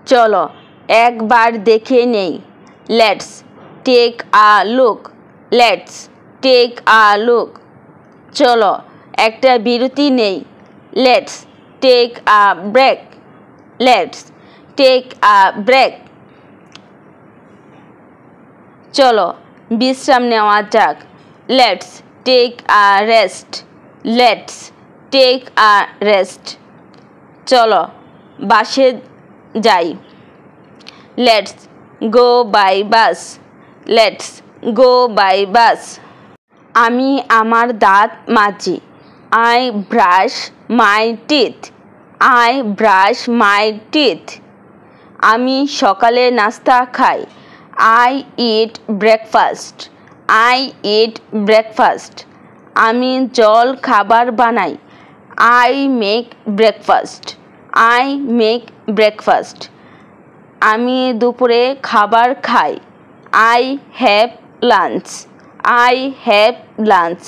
চলো একবার দেখে নেই। Let's take a look. Let's take a look. চলো একটা বিরতি নেই। Let's take a break. Let's take a break. চলো বিশ্রাম নেওয়া যাক। Let's take a rest. Let's take a rest. চলো বাসে যাই। Let's go by bus. Let's go by bus. আমি আমার দাঁত মাজি। I brush my teeth. I brush my teeth. আমি সকালে নাস্তা খাই। I eat breakfast. I eat breakfast. আমি জল খাবার বানাই। I make breakfast. I make breakfast. আমি দুপুরে খাবার খাই। I have lunch. I have lunch.